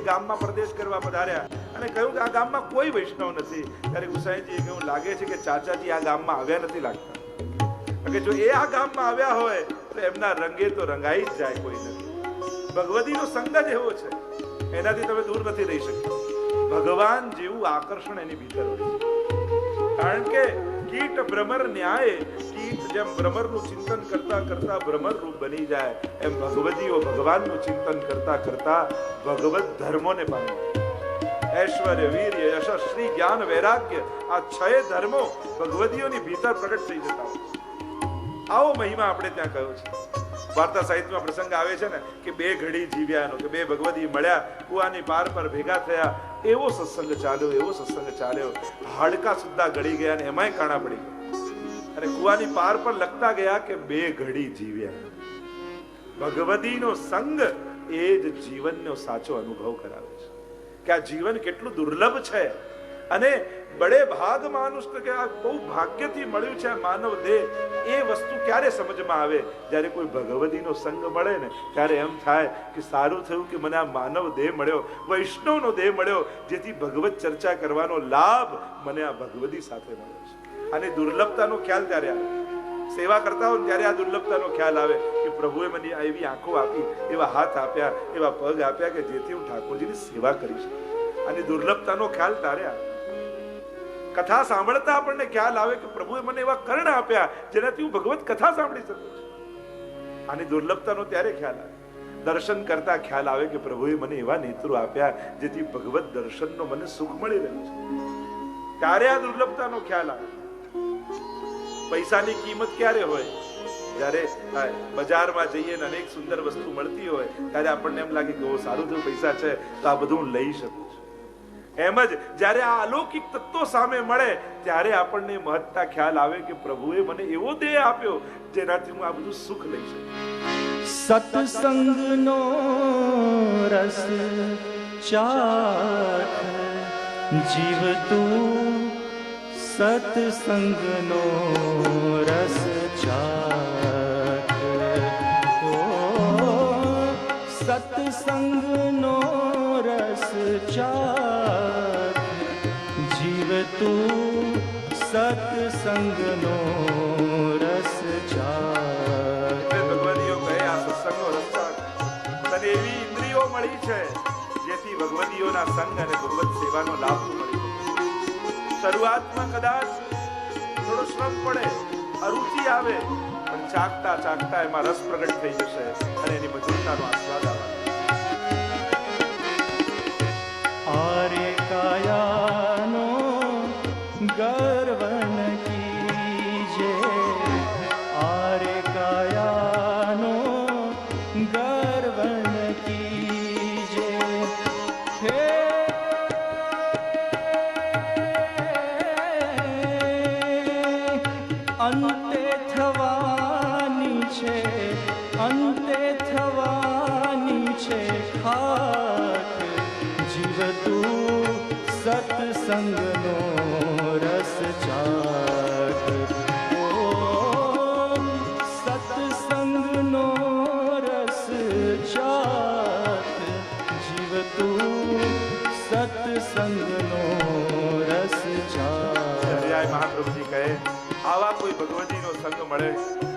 ગામમાં પ્રદેશ કરવા પધાર્યા અને કહ્યું કે આ ગામમાં કોઈ વૈષ્ણવ નથી. ત્યારે ગુસાઈજીએ કહ્યું, લાગે છે કે ચાચાજી આ ગામમાં આવ્યા નથી લાગતા, કે જો એ આ ગામમાં આવ્યા હોય તો એમના રંગે તો રંગાઈ જ જાય કોઈ નથી. ભગવતીનો સંગ જ એવો છે, એનાથી તમે દૂર નથી રહી શકતા. ભગવાન જેવું આકર્ષણ એની ભીતર હોય છે. કારણ કે કીટ ભ્રમર ન્યાય, કીટ જેમ ભ્રમરનું ચિંતન કરતા કરતા ભ્રમર રૂપ બની જાય, એમ ભગવતીઓ ભગવાનનું ચિંતન કરતા કરતા ભગવત ધર્મોને પામી. ઐશ્વર્ય, વીર્ય, યશ, શ્રી, જ્ઞાન, વૈરાગ્ય, આ 6 ધર્મો ભગવતીઓની ભીતર પ્રગટ થઈ જતા હોય. આવો મહિમા આપણે ત્યાં કહ્યો છે. વાર્તા સાહિત્યમાં પ્રસંગ આવે છે ને કે 2 ઘડી જીવ્યાનો, કે 2 ભગવતી મળ્યા, કુવાની પાર પર ભેગા થયા. એવો સત્સંગ ચાલ્યો, એવો સત્સંગ ચાલ્યો, હાડકા સુદ્ધા ગળી ગયા ને એમાંય કાણા પડી ગયા. અને કુવાની પાર પર લખતા ગયા કે 2 ઘડી જીવ્યા. ભગવતીનો સંગ એ જ જીવનનો સાચો અનુભવ કરાવે છે કે આ જીવન કેટલું દુર્લભ છે. અને બડે ભાગ માનુષ કે આ બહુ ભાગ્યથી મળ્યું છે માનવ દેહ. એ વસ્તુ ક્યારે સમજમાં આવે? જ્યારે કોઈ ભગવતીનો સંગ મળે ને ત્યારે એમ થાય કે સારું થયું કે મને આ માનવ દેહ મળ્યો, વૈષ્ણવનો દેહ મળ્યો, જેથી ભગવત ચર્ચા કરવાનો લાભ મને આ ભગવતી સાથે મળ્યો છે. અને દુર્લભતાનો ખ્યાલ ત્યારે આવે, સેવા કરતા હોય ત્યારે આ દુર્લભતાનો ખ્યાલ આવે કે પ્રભુએ મને એવી આંખો આપી, એવા હાથ આપ્યા, એવા પગ આપ્યા કે જેથી હું ઠાકોરજીની સેવા કરી શકું. અને દુર્લભતાનો ખ્યાલ ત્યારે આવે. કથા સાંભળતા આપણને ખ્યાલ આવે કે પ્રભુએ મને એવા કર્ણ આપ્યા જેનાથી હું ભગવત કથા સાંભળી શકું છું. આની દુર્લભતાનો ત્યારે ખ્યાલ આવે. દર્શન કરતા ખ્યાલ આવે કે પ્રભુએ મને એવા નેત્રો આપ્યા જેથી ભગવત દર્શનનો મને સુખ મળી રહ્યું છે. ત્યારે આ દુર્લભતાનો ખ્યાલ આવે. પૈસાની કિંમત ક્યારે હોય? જ્યારે બજારમાં જઈએ ને અનેક સુંદર વસ્તુ મળતી હોય ત્યારે આપણને એમ લાગે કે સારું થયું પૈસા છે તો આ બધું હું લઈ શકું છું. એમ જ જ્યારે આ અલૌકિક તત્વો સામે મળે ત્યારે આપણને મહત્તા ખ્યાલ આવે કે પ્રભુએ મને એવો દેહ આપ્યો જેનાથી હું આ બધું સુખ લઈ શકું. સત્સંગનો રસ ચાખ જીવ તું, સત્સંગનો રસ ચાખ. સત્સંગનો રસ ચાખ જીવ તું, સત્સંગનો રસ ચાખ. ભગવતીઓ કહે આ સત્સંગનો રસ ચાખ. તને એવી ઇન્દ્રિયો મળી છે જેથી ભગવતીઓના સંગ અને ભગવત સેવાનો લાભ મળી. શરૂઆતમાં કદાચ થોડો શ્રમ પડે, અરુચિ આવે, પણ ચાખતા ચાખતા એમાં રસ પ્રગટ થઈ જશે અને એની મધુરતાનો આસ્વાદ આવવાનો. આરે કાયાનો ગર્વ ન કીજે, આરે કાયાનો ગર્વ ન કીજે. હે અંતે થવાની છે, અંતે થવાની છે ખાક જીવ તું, સત્સંગનો રસ ચાખ. સત્સંગનો રસ ચાખ જીવ તું, સત્સંગનો રસ ચાખ. મહાપ્રભુજી કહે આવા કોઈ ભગવતીનો સંગ મળે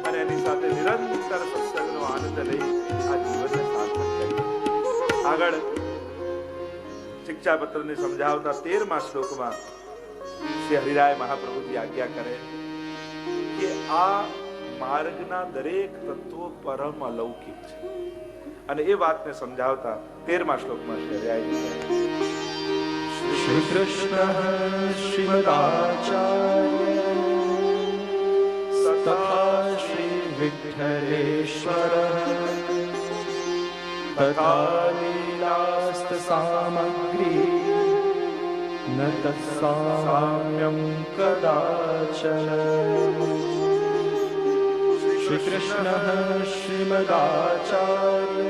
અને એની સાથે નિરંતર સત્સંગનો આનંદ લઈ આ જીવનને સાર્થક કરીએ. આગળ શિક્ષાપત્રને સમજાવતા 13મા શ્લોકમાં શ્રી હરિરાય મહાપ્રભુજી આજ્ઞા કરે કે આ માર્ગના દરેક તત્વો પરમ અલૌકિક છે. અને એ વાતને સમજાવતા 13મા શ્લોકમાં શ્રી હરિરાયજી કહે, શ્રી કૃષ્ણ શ્રીમદાચાર્ય તથા શ્રી વિઠ્ઠલેશ્વર તથા લીલાસ્ત સામગ્રી ન તત્સામ્યમ કદાચન. શ્રી કૃષ્ણ શ્રીમદાચાર્ય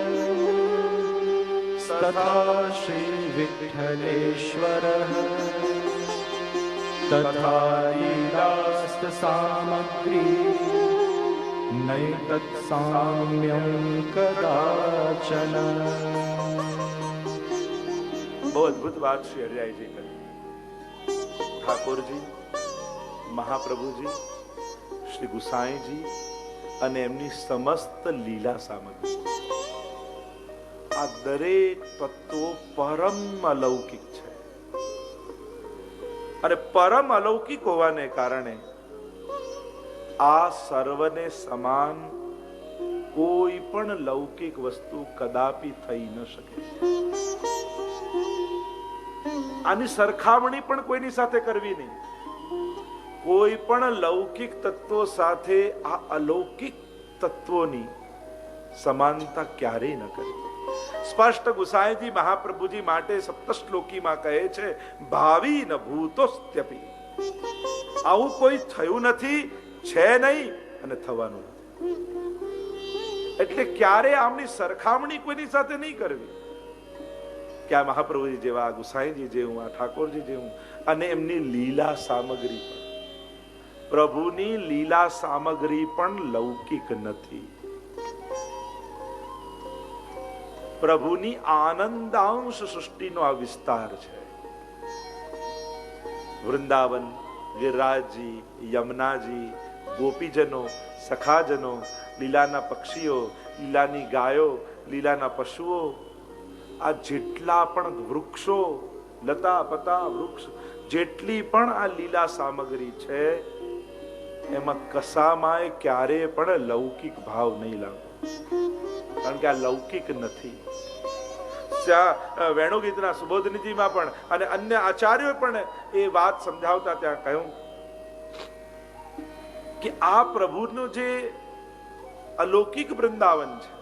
તથા શ્રી વિઠ્ઠલેશ્વર તથા લીલાસ્ત સામગ્રી નૈતત્ સામ્યં કદાચન. બહુ અદ્ભુત વાત શ્રી હરિરાયજી કરી. ઠાકોરજી, મહાપ્રભુજી, શ્રી ગુસાઈજી અને એમની સમસ્ત લીલા સામગ્રી, આ દરેક તત્વો પરમ અલૌકિક છે. અને પરમ અલૌકિક હોવાને કારણે આ સર્વને સમાન કોઈ પણ લૌકિક વસ્તુ કદાપી થઈ ન શકે. આની સરખામણી પણ કોઈની સાથે કરવી નહીં. કોઈ પણ લૌકિક તત્વો સાથે આ અલૌકિક તત્વોની સમાનતા ક્યારેય ન કરી. સ્પષ્ટ ગુસાઈજી મહાપ્રભુજી માટે સપ્તશ્લોકીમાં કહે છે, ભાવી ન ભૂતોસ્ત્યપી. આવું કોઈ થયું નથી, છે નહીં અને થવાનું નથી. એટલે ક્યારે આમની સરખામણી કોઈની સાથે નહીં કરવી. કે આ મહાપ્રભુજી જેવા, આ ગુસાઈજી જેવું, આ ઠાકોરજી જેવું, અને એમની લીલા સામગ્રી પણ, પ્રભુની લીલા સામગ્રી પણ લૌકિક નથી. પ્રભુની આનંદાંશ સૃષ્ટિનો આ વિસ્તાર છે. વૃંદાવન, ગિરિરાજજી, યમુનાજી, ગોપીજનો, સખાજનો, લીલાના પક્ષીઓ, લીલાની ગાયો, લીલાના પશુઓ, આ જેટલા પણ વૃક્ષો, લતા પતા વૃક્ષ, જેટલી પણ આ લીલા સામગ્રી છે, એમાં કસામાં ક્યારે પણ લૌકિક ભાવ નહીં લાવો, કારણ કે આ લૌકિક નથી. વેણુગીતના સુબોધનીજીમાં પણ અને અન્ય આચાર્યોએ પણ એ વાત સમજાવતા ત્યાં કહ્યું કે આ પ્રભુનું જે અલૌકિક વૃંદાવન છે,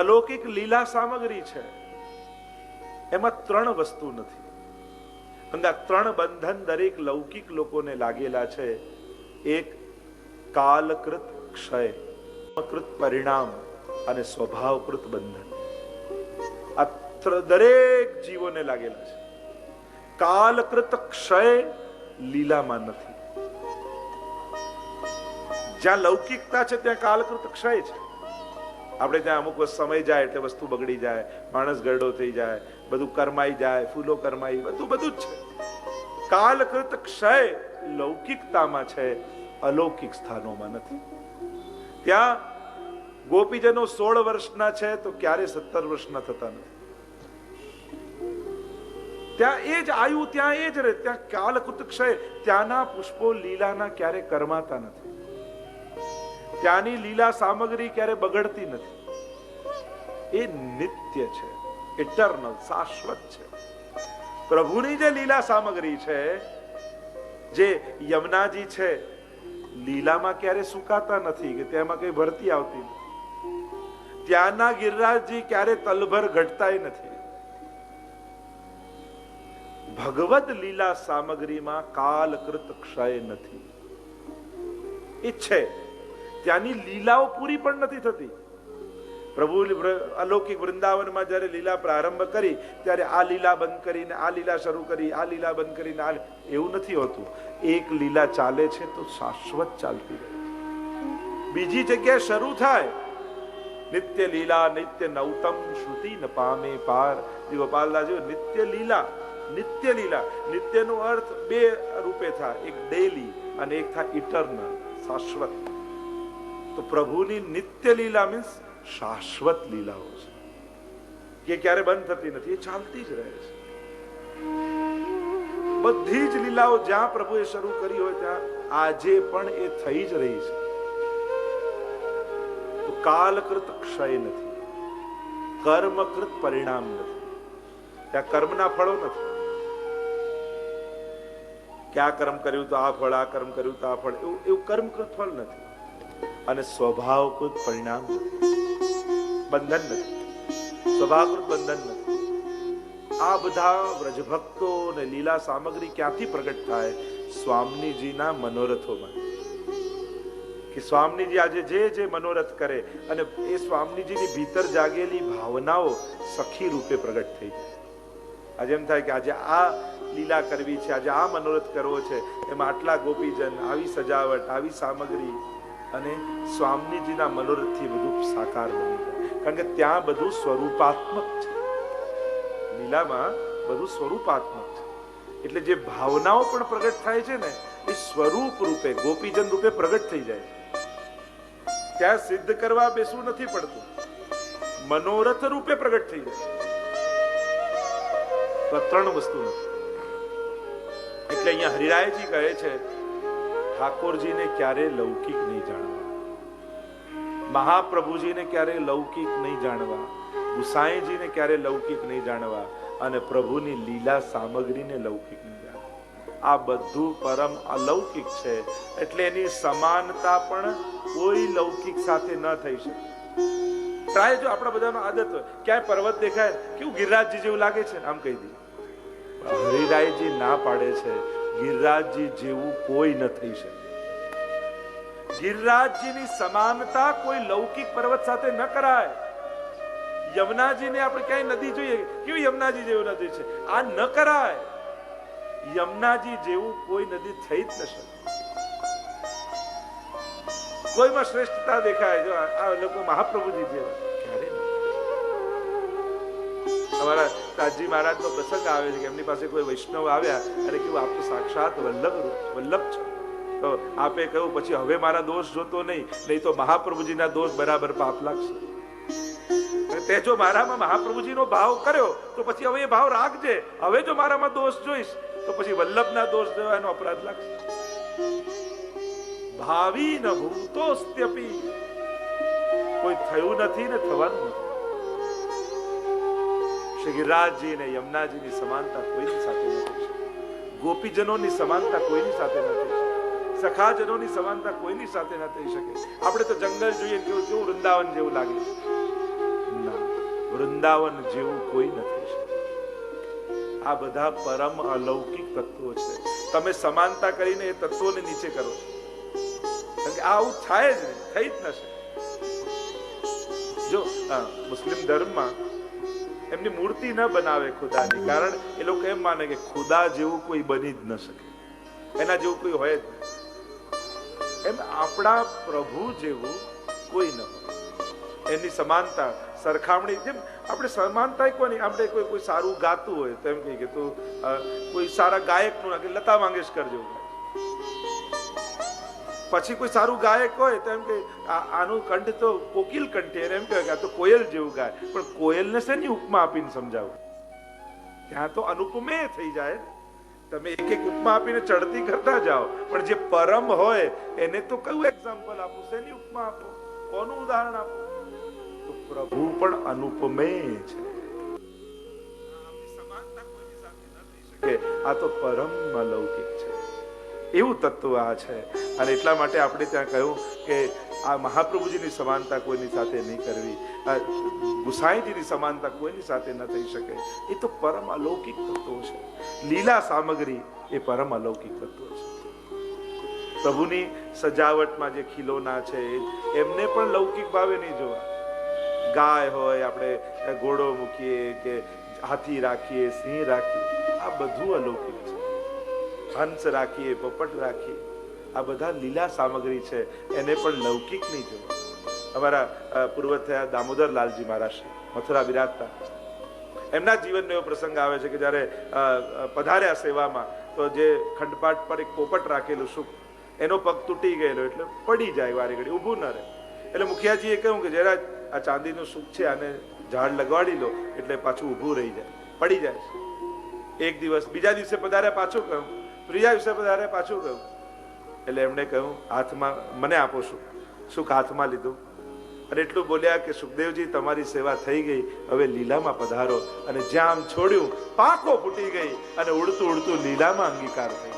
અલૌકિક લીલા સામગ્રી છે, એમાં ત્રણ વસ્તુ નથી. અને આ ત્રણ બંધન દરેક લૌકિક લોકોને લાગેલા છે. એક કાલકૃત ક્ષય, કૃત પરિણામ અને સ્વભાવકૃત બંધન. આ દરેક જીવોને લાગેલા છે. કાલકૃત ક્ષય લીલામાં નથી. જ્યાં લૌકિકતા છે ત્યાં કાલકૃત ક્ષય છે. આપણે ત્યાં અમુક સમય જાય એટલે વસ્તુ બગડી જાય, માણસ ગરડો થઈ જાય, બધું કરમાઈ જાય, ફૂલો કરમાઈ, બધું જ છે. કાલકૃત ક્ષય લૌકિકતામાં છે, અલૌકિક સ્થાનોમાં નથી. ત્યાં ગોપીજનો 16 વર્ષના છે તો ક્યારે 17 વર્ષના થતા નથી. ત્યાં એ જ આયુ, ત્યાં એ જ રહે. ત્યાં કાલકૃત ક્ષય, ત્યાંના પુષ્પો લીલાના ક્યારે કરમાતા નથી. ત્યાંની લીલા સામગ્રી ક્યારે બગડતી નથી. એ નિત્ય છે, ઇટર્નલ, શાશ્વત છે. પ્રભુની જે લીલા સામગ્રી છે, જે યમુનાજી છે, લીલામાં ક્યારે સુકાતા નથી કે તેમાં કઈ ભરતી આવતી નથી. ત્યાંના ગિરિરાજજી ક્યારે તલભર ઘટતાય નથી. ભગવદ લીલા સામગ્રીમાં કાલકૃત ક્ષય નથી. એ છે, ત્યાંની લીલાઓ પૂરી પણ નથી થતી. પ્રભુ અલૌકિક વૃંદાવનમાં જ્યારે લીલા પ્રારંભ કરી ત્યારે આ લીલા બંધ કરીને આ લીલા શરૂ કરી, આ લીલા બંધ કરીને આ, એવું નથી હોતું. એક લીલા ચાલે છે તો શાશ્વત ચાલતી રહે. બીજી જગ્યાએ શરૂ થાય, નિત્ય લીલા નિત્ય નૌતમ શ્રુતિ ન પામે પાર. ગોપાલદાસજી, નિત્ય લીલા, નિત્ય લીલા. નિત્યનો અર્થ બે રૂપે થાય, એક ડેલી અને એક થાય ઇટર્નલ, શાશ્વત. તો પ્રભુની નિત્ય લીલા મીન્સ શાશ્વત લીલાઓ છે, કે ક્યારે બંધ થતી નથી, એ ચાલતી જ રહે છે. બધી જ લીલાઓ જ્યાં પ્રભુએ શરૂ કરી હોય ત્યાં આજે પણ એ થઈ જ રહી છે. તો કાલકૃત ક્ષય નથી, કર્મકૃત પરિણામ નથી. ત્યાં કર્મના ફળો નથી કે આ કર્મ કર્યું તો આ ફળ, આ કર્મ કર્યું તો આ ફળ, એવું કર્મકૃત ફળ નથી. અને સ્વભાવકૃત પરિણામ નથી, બંધન નથી, સ્વભાવકૃત બંધન નથી. આ બધા વ્રજભક્તો ને લીલા સામગ્રી ક્યાંથી પ્રગટ થાય? સ્વામીજીના મનોરથોમાં. કે સ્વામીજી આજે જે મનોરથ કરે અને એ સ્વામીજીની ભીતર જાગેલી ભાવનાઓ સખી રૂપે પ્રગટ થઈ જાય. આજે એમ થાય કે આજે આ લીલા કરવી છે, આજે આ મનોરથ કરવો છે, એમાં આટલા ગોપીજન, આવી સજાવટ, આવી સામગ્રી, અને સ્વામીજીના મનોરથથી બધું સાકાર બની જાય. કારણ કે ત્યાં બધું સ્વરૂપાત્મક છે, લીલામાં બધું સ્વરૂપાત્મક છે. એટલે જે ભાવનાઓ પણ પ્રગટ થાય છે ને એ સ્વરૂપ રૂપે ગોપીજન રૂપે પ્રગટ થઈ જાય છે. ત્યાં સિદ્ધ કરવા બેસવું નથી પડતું, મનોરથ રૂપે પ્રગટ થઈ જાય. તો ત્રણ વસ્તુ નથી. એટલે અહીંયા હરિરાયજી કહે છે ઠાકોરજીને ક્યારે લૌકિક નહીં જાણવા, મહાપ્રભુજીને ક્યારે લૌકિક નહીં જાણવા, ગુસાઈજીને ક્યારે લૌકિક નહીં જાણવા, અને પ્રભુની લીલા સામગ્રીને લૌકિક નહીં જાણવા. આ બધું પરમ અલૌકિક છે. એટલે એની સમાનતા પણ કોઈ લૌકિક સાથે ન થઈ શકે. પ્રાય જો આપણા બધાનો આદત હોય, ક્યાંય પર્વત દેખાય કેવું ગિરિરાજજી જેવું લાગે છે, આમ કહી દઈએ. હરિરાયજી ના પાડે છે ગિરિરાજજી જેવું કોઈ ન થઈ શકે. ગિરિરાજજીની સમાનતા કોઈ લૌકિક પર્વત સાથે ન કરાય. યમુનાજીને આપણે ક્યાંય નદી જોઈએ કેવી યમુનાજી જેવું નદી છે, આ ન કરાય. યમુનાજી જેવું કોઈ નદી થઈ જ ન શકે. કોઈમાં શ્રેષ્ઠતા દેખાય જો આ લોકો મહાપ્રભુજી જેવા ક્યારે નહીં. અમારા તાજી મહારાજ નો પ્રસંગ આવે છે કે એમની પાસે કોઈ વૈષ્ણવ આવ્યા અને કેવું આપ તો સાક્ષાત વલ્લભ છો. તો આપે કહ્યું પછી હવે મારા દોષ જોતો નહીં તો મહાપ્રભુજીના દોષ બરાબર પાપ લાગશે. તે જો મારામાં મહાપ્રભુજીનો ભાવ કર્યો તો પછી હવે એ ભાવ રાખજે. હવે જો મારામાં દોષ જોઈશ તો પછી વલ્લભના દોષ જોવાનો અપરાધ લાગશે. ભાવી ન ભૂતોસ્ત્યપી, કોઈ થયું નથી ને થવાનું નથી. શ્રી ગિરિરાજજી ને યમુનાજીની સમાનતા કોઈની સાથે ન થઈ શકે. ગોપીજનોની સમાનતા કોઈની સાથે ન થઈ શકે. સખાજનોની સમાનતા કોઈની સાથે ન થઈ શકે. આપણે તો જંગલ જોઈએ કેવું વૃંદાવન જેવું લાગે છે. ના, વૃંદાવન જેવું કોઈ ન થઈ શકે. આ બધા પરમ અલૌકિક તત્વો છે. તમે સમાનતા કરીને એ તત્વોને નીચે કરો છો. આવું થાય જ નહીં, થઈ જ ન શકે. જો મુસ્લિમ ધર્મમાં એમની મૂર્તિ ન બનાવે ખુદાની, કારણ એ લોકો એમ માને કે ખુદા જેવું કોઈ બની જ ન શકે, એના જેવું કોઈ હોય જ નહીં. એમ આપણા પ્રભુ જેવું કોઈ ન હોય. એની સમાનતા સરખામણી, જેમ આપણે સમાનતા કોની, આપણે કોઈ સારું ગાતું હોય તો એમ કહીએ કે તું કોઈ સારા ગાયકનું ના, કે લતા મંગેશકર જેવું ગાય. પછી કોઈ સારું ગાયક હોય તો એમ કે આનું કંઠ તો કોકિલ કંઠે, એમ કહે કે આ તો કોયલ જેવું ગાય. પણ કોયલને શેની ઉપમા આપીને સમજાવું? ત્યાં તો અનુપમે થઈ જાય. તમે એક એક ઉપમા આપીને ચડતી કરતા જાઓ, પણ જે પરમ હોય એને તો કયું એક્ઝામ્પલ આપો, શેની ઉપમા આપો, કોનું ઉદાહરણ આપો? તો પ્રભુ પણ અનુપમે છે. સમાનતા કોઈની સાથે ન થઈ શકે. આ તો પરમ અલૌકિક છે. એવું તત્વ આ છે. અને એટલા માટે આપણે ત્યાં કહ્યું કે આ મહાપ્રભુજીની સમાનતા કોઈની સાથે નહીં કરવી, ગુસાઈજીની સમાનતા કોઈની સાથે ન થઈ શકે. એ તો પરમ અલૌકિક તત્વો છે. લીલા સામગ્રી એ પરમ અલૌકિક તત્વો છે. પ્રભુની સજાવટમાં જે ખીલોના છે એમને પણ લૌકિક ભાવે નહીં જોવા. ગાય હોય, આપણે ઘોડો મૂકીએ કે હાથી રાખીએ, સિંહ રાખીએ, આ બધું અલૌકિક છે. હંસ રાખીએ, પોપટ રાખીએ, આ બધા લીલા સામગ્રી છે, એને પણ લૌકિક નહીં જોવા. અમારા પૂર્વ થયા દામોદર લાલજી મહારાજ મથુરા બિરાજતા, એમના જીવનનો એવો પ્રસંગ આવે છે કે જ્યારે પધાર્યા સેવામાં તો જે ખંડપાટ પર એક પોપટ રાખેલું શુક, એનો પગ તૂટી ગયેલો, એટલે પડી જાય વારે ઘડી, ઊભું ન રહે. એટલે મુખિયાજીએ કહ્યું કે જરા આ ચાંદીનું શુક છે આને ઝાડ લગાડી લો એટલે પાછું ઊભું રહી જાય, પડી જાય છે. એક દિવસ, બીજા દિવસે પધાર્યા પાછું કહ્યું, ત્રીજા દિવસે પધાર્યા પાછું કહ્યું. એટલે એમણે કહ્યું હાથમાં મને આપો શુક હાથમાં લીધું અને એટલું બોલ્યા કે સુખદેવજી તમારી સેવા થઈ ગઈ, હવે લીલામાં પધારો. અને જ્યાં આમ છોડ્યું પાંખો ફૂટી ગઈ અને ઉડતું ઉડતું લીલામાં અંગીકાર થઈ.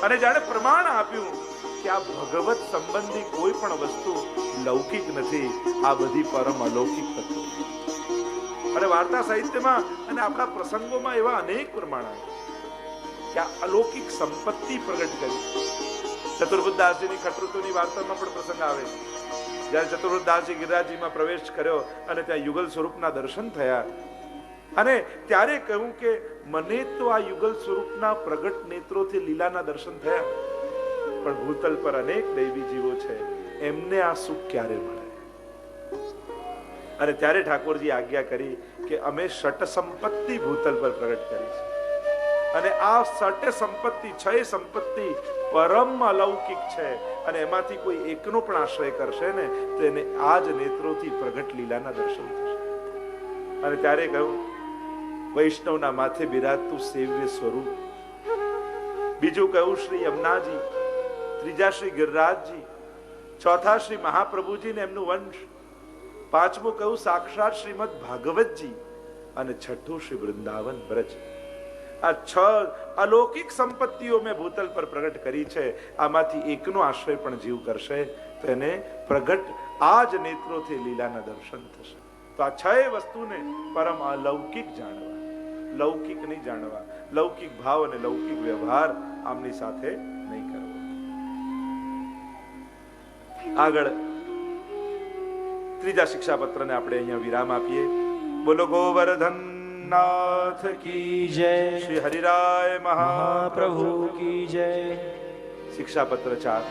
અને જાણે પ્રમાણ આપ્યું કે આ ભગવત સંબંધી કોઈ પણ વસ્તુ લૌકિક નથી, આ બધી પરમ અલૌકિક તત્વો. અને વાર્તા સાહિત્યમાં અને આપણા પ્રસંગોમાં એવા અનેક પ્રમાણ આવે કે આ અલૌકિક સંપત્તિ પ્રગટ કરી. ચતુર્બુદ્ધદાસજીની ખટૃતુની વાર્તામાં પણ પ્રસંગ આવે છે. જ્યારે ચતુર્બુદ્ધદાસજી ગિરિરાજજીમાં પ્રવેશ કર્યો અને ત્યાં યુગલ સ્વરૂપના દર્શન થયા, અને ત્યારે કહ્યું કે મને તો આ યુગલ સ્વરૂપના પ્રગટ નેત્રોથી લીલાના દર્શન થયા, પણ ભૂતલ પર અનેક દૈવી જીવો છે, એમને આ સુખ ક્યારે મળે? અને ત્યારે ઠાકોરજી આજ્ઞા કરી કે અમે ષટ સંપત્તિ ભૂતલ પર પ્રગટ કરી છે, અને આ ષટ સંપત્તિ, 6 સંપત્તિ પરમ અલૌકિક છે, અને એમાંથી કોઈ એકનો પણ આશ્રય કરશે ને તો એને આ જ નેત્રોથી પ્રગટ લીલાના દર્શન થશે. અને ત્યારે કહ્યું, વૈષ્ણવના માથે બિરાજતું સેવ્ય સ્વરૂપ. બીજું કહ્યું શ્રી યમુનાજી, ત્રીજા શ્રી ગિરિરાજજી, ચોથા શ્રી મહાપ્રભુજી ને એમનું વંશ, પાંચમું કહ્યું સાક્ષાત શ્રીમદ ભાગવતજી, અને છઠ્ઠું શ્રી વૃંદાવન બ્રજ. આ 6 અલૌકિક સંપત્તિઓ મેં ભૂતલ પર પ્રગટ કરી છે. આમાંથી એકનો આશ્રય પણ જીવ કરશે તો એને પ્રગટ આ જ નેત્રોથી લીલાના દર્શન થશે. તો આ 6 વસ્તુને પરમ અલૌકિક જાણવા, લૌકિક નહીં જાણવા, લૌકિક ભાવ અને લૌકિક વ્યવહાર આમની સાથે નહીં કરવો. આગળ ત્રીજા શિક્ષાપત્રને આપણે અહીંયા વિરામ આપીએ. બોલો ગોવર્ધન નાથ की जय, શ્રી હરિરાય महाप्रभु की जय. શિક્ષાપત્ર 4,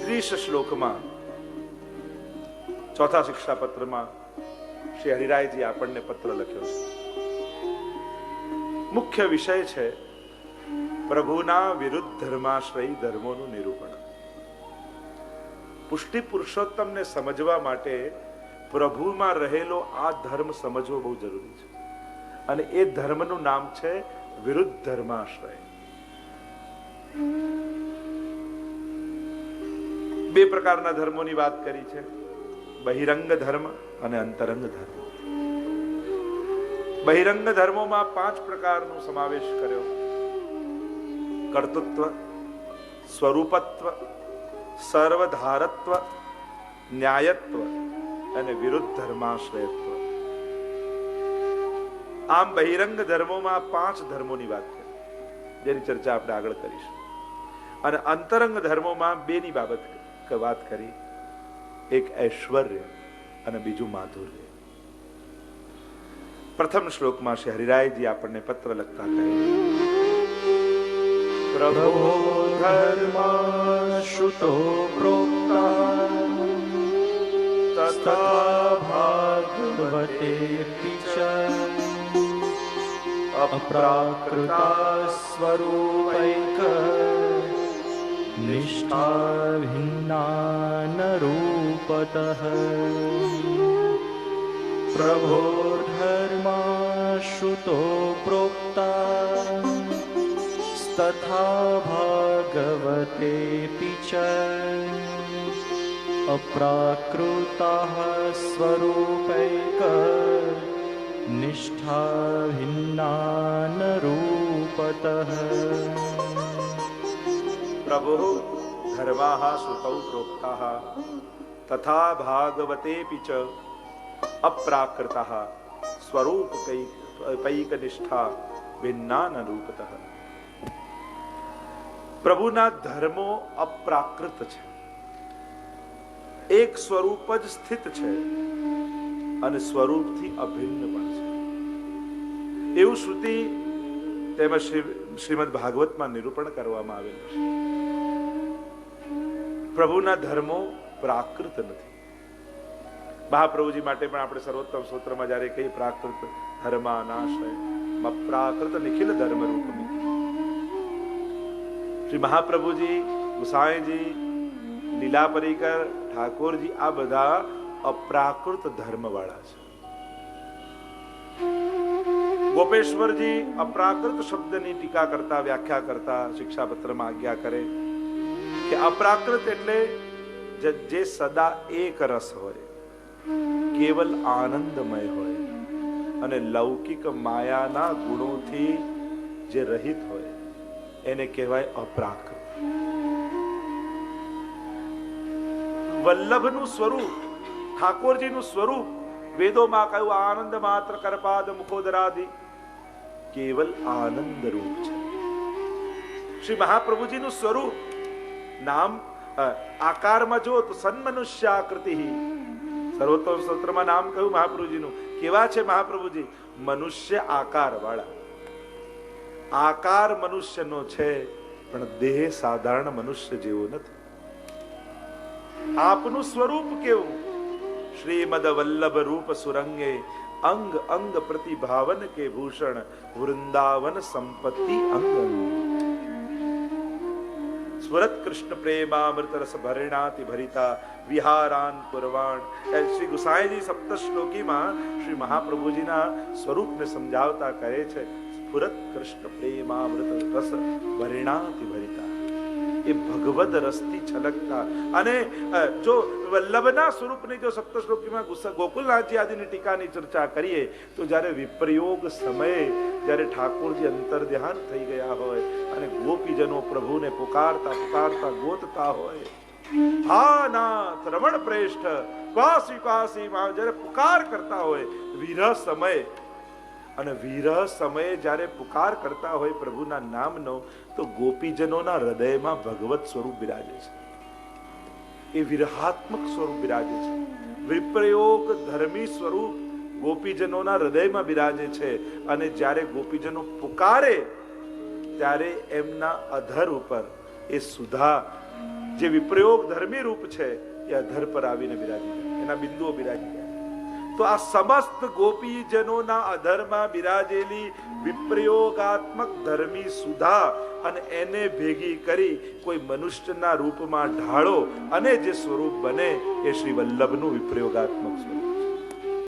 30 શ્લોકમાં, ચોથા શિક્ષાપત્રમાં શ્રી હરિરાયજી આપણને પત્ર લખ્યો છે. મુખ્ય વિષય છે પ્રભુના વિરુદ્ધ ધર્માશ્રયી ધર્મોનું નિરૂપણ. પુષ્ટિ પુરુષોત્તમને સમજવા માટે પ્રભુમાં રહેલો આ ધર્મ સમજવો બહુ જરૂરી છે, અને એ ધર્મનું નામ છે વિરુદ્ધ ધર્માશ્રય. 2 પ્રકારના ધર્મોની વાત કરી છે, બહિરંગ ધર્મ અને અંતરંગ ધર્મ. બહિરંગ ધર્મોમાં 5 પ્રકારનો સમાવેશ કર્યો: કર્તૃત્વ, સ્વરૂપત્વ, સર્વધારત્વ, ન્યાયત્વ અને વિરુદ્ધ ધર્માશ્રયત્વ. આમ બહિરંગ ધર્મોમાં 5 ધર્મોની વાત કરી, જેની ચર્ચા આપણે આગળ કરીશું. અને અંતરંગ ધર્મોમાં 2ની બાબત વાત કરી, એક ઐશ્વર્ય અને બીજું માધુર્ય. પ્રથમ શ્લોકમાં શ્રી હરિરાયજી આપણને પત્ર લખતા કહે, प्रभो धर्माश्रुतो प्रोक्ता तथा भागवतेऽपि च अप्राकृता स्वरूपैक निष्ठा भिन्नानरूपतः. प्रभो धर्माश्रुतो प्रोक्ता तथा भागवतेऽपि च अप्राकृताः स्वरूपैक निष्ठा भिन्नानरूपतः. प्रभु धर्माः श्रुतौ प्रोक्ताः तथा भागवतेऽपि च अप्राकृताः स्वरूपैक निष्ठा भिन्नानरूपतः. પ્રભુના ધર્મો અપ્રાકૃત છે, એક સ્વરૂપ જ સ્થિત છે અને સ્વરૂપથી અભિન્ન પણ છે, એવું શ્રુતિ તેમજ શ્રીમદ ભાગવતમાં નિરૂપણ કરવામાં આવેલું છે. પ્રભુના ધર્મો પ્રાકૃત નથી. મહાપ્રભુજી માટે પણ આપણે સર્વોત્તમ સ્તોત્રમાં જ્યારે કઈ પ્રાકૃત ધર્માનાશ્રય પ્રાકૃત નિખિલ ધર્મ રૂપમી. શ્રી મહાપ્રભુજી, ગુસાઈજી, લીલા પરિકર, ઠાકોરજી આ બધા અપ્રાકૃત ધર્મ વાળા છે. ગોપેશ્વરજી અપ્રાકૃત શબ્દની ટીકા કરતા, વ્યાખ્યા કરતા શિક્ષાપત્રમાં આજ્ઞા કરે કે અપ્રાકૃત એટલે જે સદા એક રસ હોય, કેવલ આનંદમય હોય અને લૌકિક માયાના ગુણોથી જે રહિત હોય એને કહેવાય અપ્રાકૃત. વલ્લભનું સ્વરૂપ, ઠાકોરજીનું સ્વરૂપ વેદોમાં કહ્યું આનંદ માત્ર કરપાદ મુખોદરાદિ, કેવલ આનંદ રૂપ છે. શ્રી મહાપ્રભુજીનું સ્વરૂપ નામ આકારમાં જો તો સન્મનુષ્યાકૃતિ, સર્વોત્તમ સ્તોત્રમાં નામ કહ્યું મહાપ્રભુજીનું. કેવા છે મહાપ્રભુજી? મનુષ્ય આકાર વાળા. આકાર મનુષ્યનો છે પણ દેહ સાધારણ મનુષ્ય જેવો નથી. આપનું સ્વરૂપ કેવું? श्रीमद वल्लभ रूप सुरंगे अंग अंग प्रतिभावन के भूषण वृंदावन संपत्ति अंग स्फुरत कृष्ण प्रेमामृत रस भरणाति भरिता विहारान कुर्वाण. શ્રી ગુસાઈજી સપ્ત શ્લોકીમાં શ્રી મહાપ્રભુજીના સ્વરૂપને સમજાવતા કહે છે સ્ફુરત કૃષ્ણ પ્રેમામૃત રસ ભરણાતિ ભરિતા. એ ભગવદ રસથી છલકતા. અને જો વલ્લભના સ્વરૂપની જો સપ્ત શ્લોકીમાં ગોકુલનાથજી આદિની ટીકાની ચર્ચા કરીએ તો જ્યારે વિપ્રયોગ સમયે જ્યારે ઠાકોરજી અંતર ધ્યાન થઈ ગયા હોય અને ગોપીજનો પ્રભુને પુકારતા પુકારતા ગોતતા હોય, હા નાથ રમણ પ્રેષ્ઠ કાશી કાશી માં જ્યારે પુકાર કરતા હોય વિરહ સમય, અને વિરહ સમયે જ્યારે પુકાર કરતા હોય પ્રભુના નામનો, તો ગોપીજનોના હૃદયમાં ભગવત સ્વરૂપ બિરાજે છે. એ વિરહાત્મક સ્વરૂપ બિરાજે છે. વિપ્રયોગ ધર્મી સ્વરૂપ ગોપીજનોના હૃદયમાં બિરાજે છે. અને જ્યારે ગોપીજનો પુકારે ત્યારે એમના અધર ઉપર એ સુધા જે વિપ્રયોગ ધર્મી રૂપ છે એ અધર પર આવીને બિરાજી જાય, એના બિંદુઓ બિરાજી જાય. તો આ સમસ્ત ગોપીજનોના અધરમાં બિરાજેલી વિપ્રયોગાત્મક ધર્મી સુધા અને એને ભેગી કરી કોઈ મનુષ્યના રૂપમાં ઢાળો અને જે સ્વરૂપ બને એ શ્રી વલ્લભનું વિપ્રયોગાત્મક સ્વરૂપ.